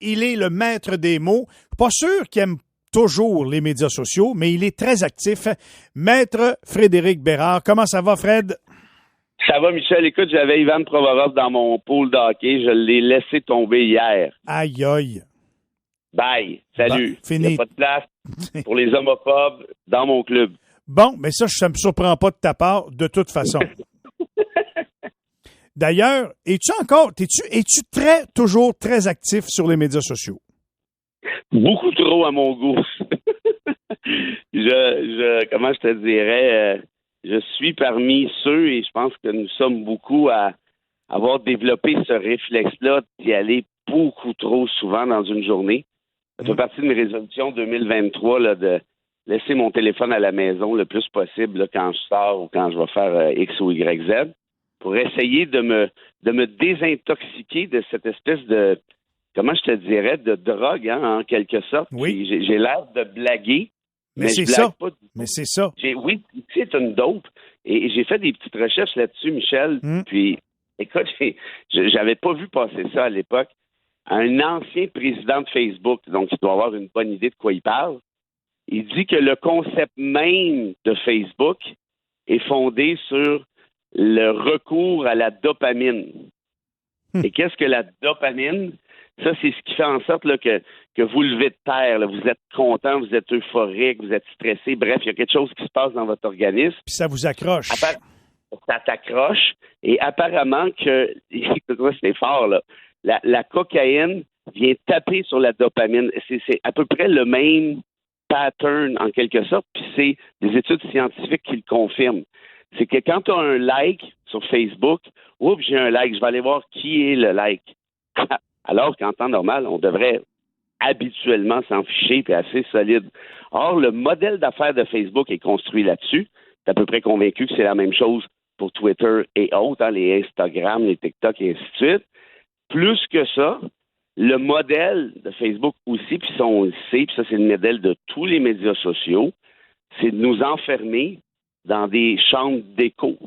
il est le maître des mots. Pas sûr qu'il aime toujours les médias sociaux, mais il est très actif. Maître Frédéric Bérard. Comment ça va, Fred? Ça va, Michel. Écoute, j'avais Ivan Provorov dans mon pool de hockey. Je l'ai laissé tomber hier. Aïe, aïe. Bye. Salut. Fini. Il n'y a pas de place pour les homophobes dans mon club. Bon, mais ça me surprend pas de ta part, de toute façon. D'ailleurs, es-tu toujours très actif sur les médias sociaux? Beaucoup trop à mon goût. Comment je te dirais, je suis parmi ceux, et je pense que nous sommes beaucoup à avoir développé ce réflexe-là d'y aller beaucoup trop souvent dans une journée. Ça fait partie de mes résolutions 2023 là, de laisser mon téléphone à la maison le plus possible là, quand je sors ou quand je vais faire X ou Y, Z, pour essayer de me désintoxiquer de cette espèce de, comment je te dirais, de drogue, hein, en quelque sorte. Oui. J'ai l'air de blaguer, mais c'est je blague ça. pas. Mais c'est ça. Oui, c'est une dope. Et j'ai fait des petites recherches là-dessus, Michel. Puis, écoute, j'avais pas vu passer ça à l'époque. Un ancien président de Facebook, donc il doit avoir une bonne idée de quoi il parle, il dit que le concept même de Facebook est fondé sur le recours à la dopamine. Et qu'est-ce que la dopamine? Ça, c'est ce qui fait en sorte là, que vous levez de terre, là, vous êtes content, vous êtes euphorique, vous êtes stressé. Bref, il y a quelque chose qui se passe dans votre organisme. Puis ça vous accroche. Ça t'accroche. Et apparemment que, c'est fort, là, la cocaïne vient taper sur la dopamine. C'est à peu près le même pattern, en quelque sorte, puis c'est des études scientifiques qui le confirment. C'est que quand tu as un like sur Facebook, oups, j'ai un like, je vais aller voir qui est le like. Alors qu'en temps normal, on devrait habituellement s'en ficher, puis assez solide. Or, le modèle d'affaires de Facebook est construit là-dessus. Tu es à peu près convaincu que c'est la même chose pour Twitter et autres, hein, les Instagram, les TikTok et ainsi de suite. Plus que ça, le modèle de Facebook aussi, puis ça, on le sait, puis ça, c'est le modèle de tous les médias sociaux, c'est de nous enfermer dans des chambres d'écho.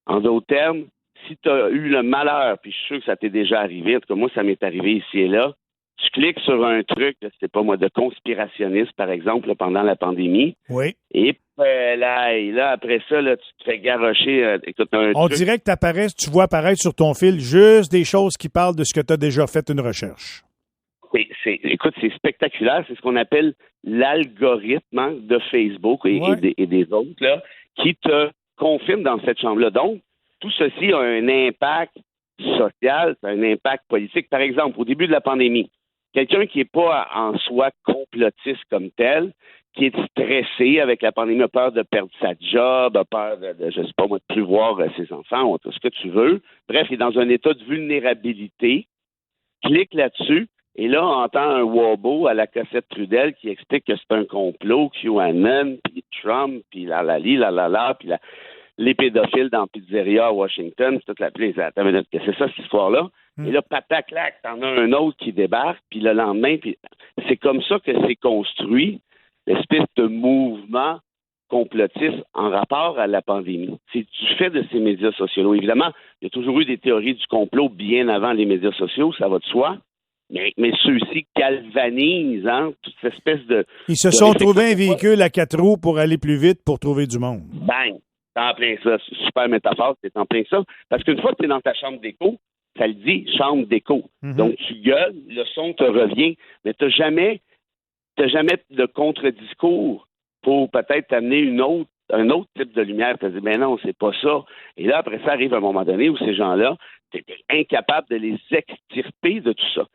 En d'autres termes, si tu as eu le malheur, puis je suis sûr que ça t'est déjà arrivé, en tout cas, moi, ça m'est arrivé ici et là, tu cliques sur un truc, c'est pas moi, de conspirationniste, par exemple, là, pendant la pandémie. Oui. Et là, après ça, là, tu te fais garrocher. Écoute, on dirait que tu vois apparaître sur ton fil juste des choses qui parlent de ce que tu as déjà fait une recherche. Oui, écoute, c'est spectaculaire. C'est ce qu'on appelle l'algorithme, hein, de Facebook et des autres, là, qui te confirme dans cette chambre-là. Donc, tout ceci a un impact social, un impact politique. Par exemple, au début de la pandémie, quelqu'un qui n'est pas en soi complotiste comme tel, qui est stressé avec la pandémie, a peur de perdre sa job, a peur de je sais pas moi, de plus voir ses enfants, ou tout ce que tu veux. Bref, il est dans un état de vulnérabilité. Clique là-dessus, et là, on entend un wobbo à la cassette Trudel qui explique que c'est un complot, QAnon, puis Trump, puis puis les pédophiles dans Pizzeria à Washington, c'est toute la plaise. Attends une minute, que c'est ça, cette histoire-là. Et là, pataclac, t'en as un autre qui débarque, puis le lendemain, puis c'est comme ça que c'est construit, l'espèce de mouvement complotiste en rapport à la pandémie. C'est du fait de ces médias sociaux. Évidemment, il y a toujours eu des théories du complot bien avant les médias sociaux, ça va de soi, mais ceux-ci galvanisent, hein, toute cette espèce de... Ils se sont trouvés un véhicule à 4 roues pour aller plus vite, pour trouver du monde. Bang! C'est en plein ça. Super métaphore, c'est en plein ça. Parce qu'une fois que tu es dans ta chambre d'écho, ça le dit, chambre d'écho. Donc, tu gueules, le son te revient, mais tu n'as jamais de contre-discours pour peut-être t'amener un autre type de lumière. Tu as dit, mais non, c'est pas ça. Et là, après ça, arrive un moment donné où ces gens-là, tu es incapable de les extirper de tout ça.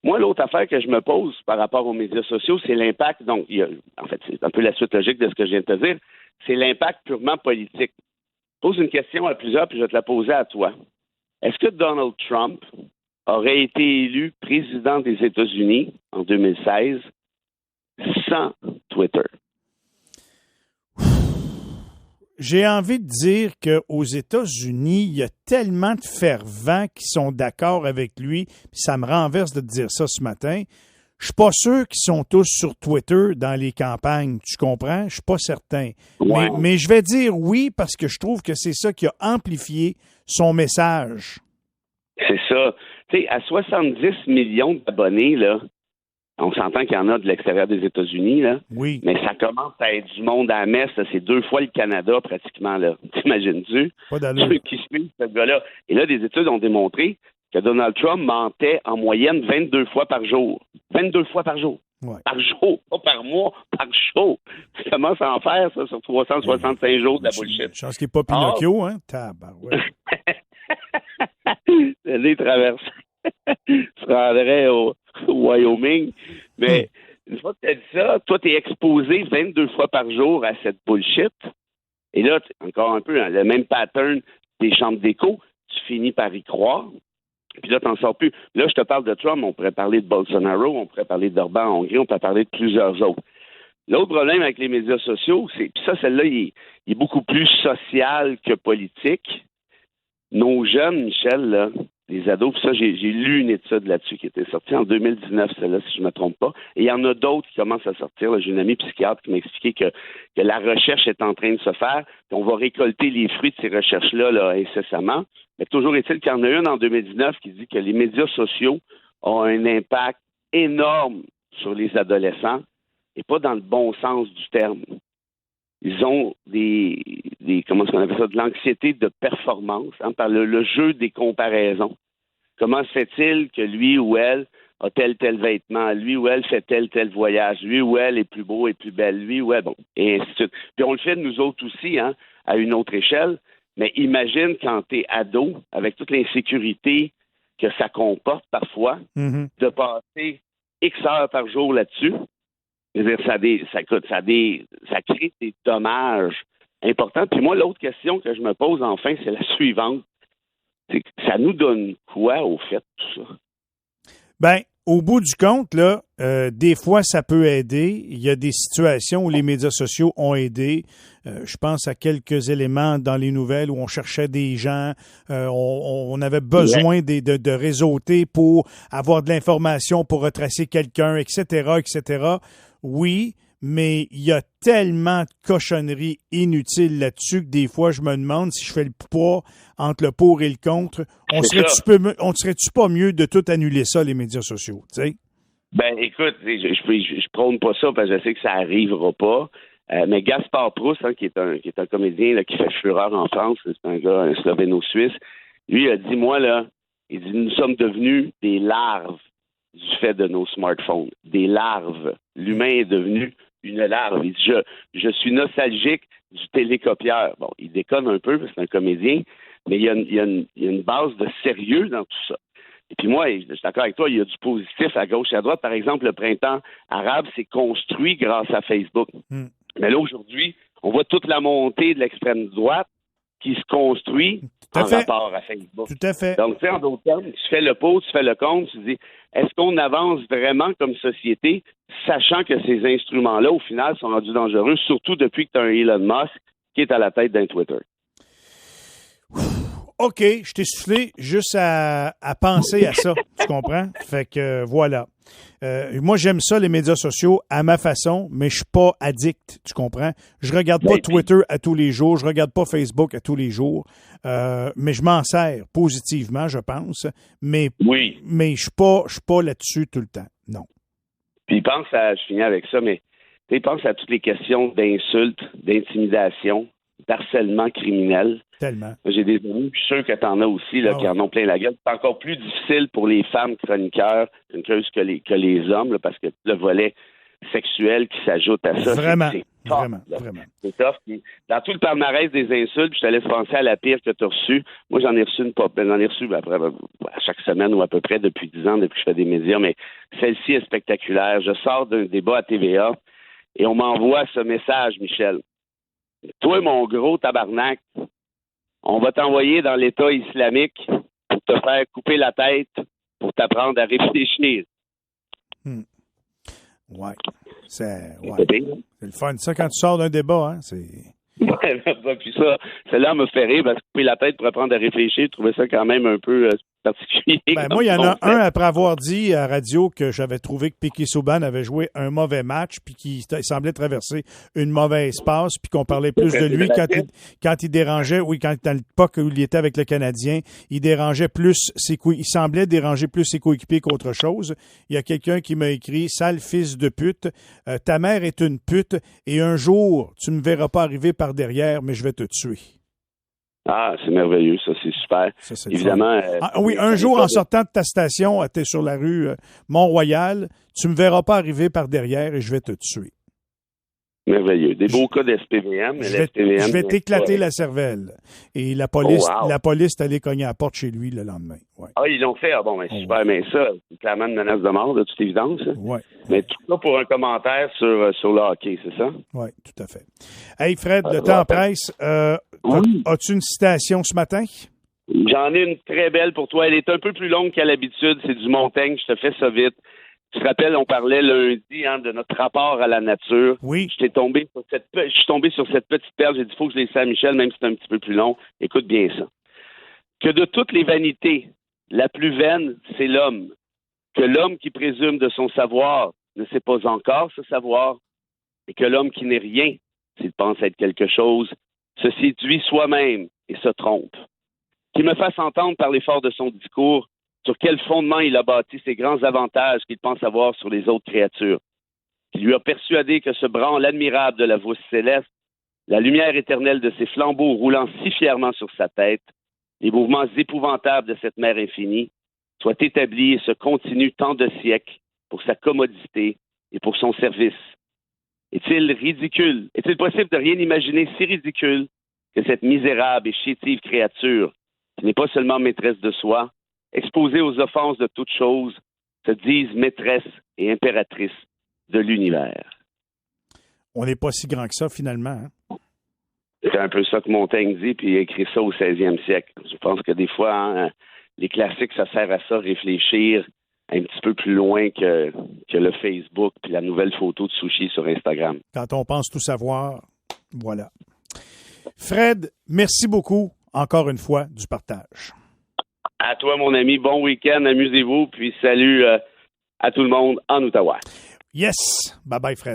Moi, l'autre affaire que je me pose par rapport aux médias sociaux, c'est l'impact. Donc, en fait, c'est un peu la suite logique de ce que je viens de te dire. C'est l'impact purement politique. Je pose une question à plusieurs, puis je vais te la poser à toi. Est-ce que Donald Trump aurait été élu président des États-Unis en 2016 sans Twitter? J'ai envie de dire qu'aux États-Unis, il y a tellement de fervents qui sont d'accord avec lui, puis ça me renverse de te dire ça ce matin. Je suis pas sûr qu'ils sont tous sur Twitter dans les campagnes, tu comprends? Je suis pas certain. Ouais. Mais je vais dire oui parce que je trouve que c'est ça qui a amplifié son message. C'est ça. Tu sais, à 70 millions d'abonnés, là, on s'entend qu'il y en a de l'extérieur des États-Unis, là. Oui. Mais ça commence à être du monde à la messe. Là. C'est 2 fois le Canada, pratiquement, là. T'imagines-tu? Pas d'allure. Ceux qui suivent ce gars-là. Et là, des études ont démontré que Donald Trump mentait en moyenne 22 fois par jour. 22 fois par jour. Ouais. Par jour, pas par mois, par jour. Tu commences à en faire, ça, sur 365 jours de la bullshit. Chance qu'il n'est pas Pinocchio, hein? Tabarouette. Les traverse. Tu te rendrais au Wyoming. Mais une fois que tu as dit ça, toi, tu es exposé 22 fois par jour à cette bullshit. Et là, encore un peu, hein, le même pattern des chambres d'écho, tu finis par y croire. Puis là, tu n'en sors plus. Là, je te parle de Trump, on pourrait parler de Bolsonaro, on pourrait parler d'Orban en Hongrie, on pourrait parler de plusieurs autres. L'autre problème avec les médias sociaux, c'est, puis ça, celle-là, il est beaucoup plus social que politique. Nos jeunes, Michel, là, les ados, puis ça, j'ai lu une étude là-dessus qui était sortie en 2019, celle-là, si je ne me trompe pas. Et il y en a d'autres qui commencent à sortir. Là. J'ai une amie psychiatre qui m'a expliqué que la recherche est en train de se faire. On va récolter les fruits de ces recherches-là là, incessamment. Mais toujours est-il qu'il y en a une en 2019 qui dit que les médias sociaux ont un impact énorme sur les adolescents et pas dans le bon sens du terme. Ils ont des comment est-ce qu'on appelle ça, de l'anxiété de performance, hein, par le jeu des comparaisons. Comment se fait-il que lui ou elle a tel vêtement, lui ou elle fait tel voyage, lui ou elle est plus beau et plus belle, lui ou elle, bon, et ainsi de suite. Puis on le fait de nous autres aussi, hein, à une autre échelle, mais imagine quand t'es ado, avec toute l'insécurité que ça comporte parfois, de passer X heures par jour là-dessus. C'est-à-dire, ça crée des dommages importants. Puis moi, l'autre question que je me pose enfin, c'est la suivante. C'est que ça nous donne quoi, au fait, tout ça? Ben, au bout du compte, là, des fois, ça peut aider. Il y a des situations où les médias sociaux ont aidé. Je pense à quelques éléments dans les nouvelles où on cherchait des gens, on avait besoin de réseauter pour avoir de l'information, pour retracer quelqu'un, etc., etc. Oui, mais il y a tellement de cochonneries inutiles là-dessus que des fois, je me demande si je fais le poids entre le pour et le contre. On serait-tu pas mieux de tout annuler ça, les médias sociaux, tu sais? Ben, écoute, je prône pas ça parce que je sais que ça arrivera pas. Mais Gaspard Proust, hein, qui est un comédien là, qui fait fureur en France, c'est un gars, un Slovéno-Suisse, lui a dit, moi, là, il dit, nous sommes devenus des larves du fait de nos smartphones. Des larves. L'humain est devenu une larve. Il dit, je suis nostalgique du télécopieur. Bon, il déconne un peu parce que c'est un comédien, mais il y a une base de sérieux dans tout ça. Et puis moi, je suis d'accord avec toi, il y a du positif à gauche et à droite. Par exemple, le printemps arabe s'est construit grâce à Facebook. Mais là, aujourd'hui, on voit toute la montée de l'extrême droite qui se construit en rapport à Facebook. Tout à fait. Donc, tu sais, en d'autres termes, tu fais le pour, tu fais le contre, tu dis, est-ce qu'on avance vraiment comme société, sachant que ces instruments-là, au final, sont rendus dangereux, surtout depuis que tu as un Elon Musk qui est à la tête d'un Twitter? OK, je t'ai soufflé juste à penser à ça, tu comprends? Fait que voilà. Moi, j'aime ça, les médias sociaux, à ma façon, mais je suis pas addict, tu comprends? Je regarde pas Twitter à tous les jours, je regarde pas Facebook à tous les jours, mais je m'en sers positivement, je pense, mais je suis pas là-dessus tout le temps, non. Puis je finis avec ça, mais pense à toutes les questions d'insultes, d'intimidation, d'harcèlement criminel. Tellement. J'ai des amis, je suis sûr que tu en as aussi, là, qui en ont plein la gueule. C'est encore plus difficile pour les femmes chroniqueuses que les hommes, là, parce que le volet sexuel qui s'ajoute à ça. Vraiment. C'est tough. Puis, dans tout le palmarès des insultes, je te laisse penser à la pire que tu as reçue. Moi, j'en ai reçu après, à chaque semaine ou à peu près depuis 10 ans, depuis que je fais des médias, mais celle-ci est spectaculaire. Je sors d'un débat à TVA et on m'envoie ce message, Michel. Toi, mon gros tabarnak, on va t'envoyer dans l'État islamique pour te faire couper la tête, pour t'apprendre à réfléchir. Ouais. C'est le fun. Ça, quand tu sors d'un débat, hein, c'est... Puis ça, celle-là me fait rire parce que couper la tête pour apprendre à réfléchir, je trouvais ça quand même un peu particulier. Moi, il y en a un après avoir dit à radio que j'avais trouvé que Piquet Souban avait joué un mauvais match puis qu'il semblait traverser une mauvaise passe puis qu'on parlait plus de lui quand il dérangeait, quand à l'époque où il était avec le Canadien, il dérangeait plus il semblait déranger plus ses coéquipiers qu'autre chose. Il y a quelqu'un qui m'a écrit « Sale fils de pute, ta mère est une pute et un jour, tu ne me verras pas arriver par derrière, mais je vais te tuer. » Ah, c'est merveilleux, ça, c'est super. Ça, c'est évidemment. Oui, un jour, en sortant de ta station, tu es sur la rue Mont-Royal, tu me verras pas arriver par derrière et je vais te tuer. Merveilleux. Des beaux cas d'SPVM. Je vais t'éclater la cervelle. Et la police est allée cogner à la porte chez lui le lendemain. Ouais. Ah, ils l'ont fait. Ah bon, super. Ouais. Mais ça, c'est clairement une menace de mort, de toute évidence. Oui. Mais tout ça pour un commentaire sur le hockey, c'est ça? Oui, tout à fait. Hey, Fred, le temps presse. Oui. As-tu une citation ce matin? J'en ai une très belle pour toi. Elle est un peu plus longue qu'à l'habitude. C'est du Montaigne. Je te fais ça vite. Tu te rappelles, on parlait lundi de notre rapport à la nature. Oui. Je suis tombé sur cette petite perle. J'ai dit, il faut que je laisse ça à Michel, même si c'est un petit peu plus long. Écoute bien ça. Que de toutes les vanités, la plus vaine, c'est l'homme. Que l'homme qui présume de son savoir ne sait pas encore ce savoir. Et que l'homme qui n'est rien, s'il pense être quelque chose, se séduit soi-même et se trompe. Qu'il me fasse entendre par l'effort de son discours sur quel fondement il a bâti ces grands avantages qu'il pense avoir sur les autres créatures. Qu'il lui a persuadé que ce branle admirable de la voûte céleste, la lumière éternelle de ses flambeaux roulant si fièrement sur sa tête, les mouvements épouvantables de cette mer infinie, soient établis et se continuent tant de siècles pour sa commodité et pour son service. Est-il ridicule? Est-il possible de rien imaginer si ridicule que cette misérable et chétive créature, qui n'est pas seulement maîtresse de soi, exposée aux offenses de toutes choses, se dise maîtresse et impératrice de l'univers? On n'est pas si grand que ça, finalement. Hein? C'est un peu ça que Montaigne dit, puis il a écrit ça au 16e siècle. Je pense que des fois, les classiques, ça sert à ça, réfléchir un petit peu plus loin que le Facebook puis la nouvelle photo de sushi sur Instagram. Quand on pense tout savoir, voilà. Fred, merci beaucoup, encore une fois, du partage. À toi, mon ami. Bon week-end. Amusez-vous. Puis salut à tout le monde en Outaouais. Yes. Bye-bye, Fred.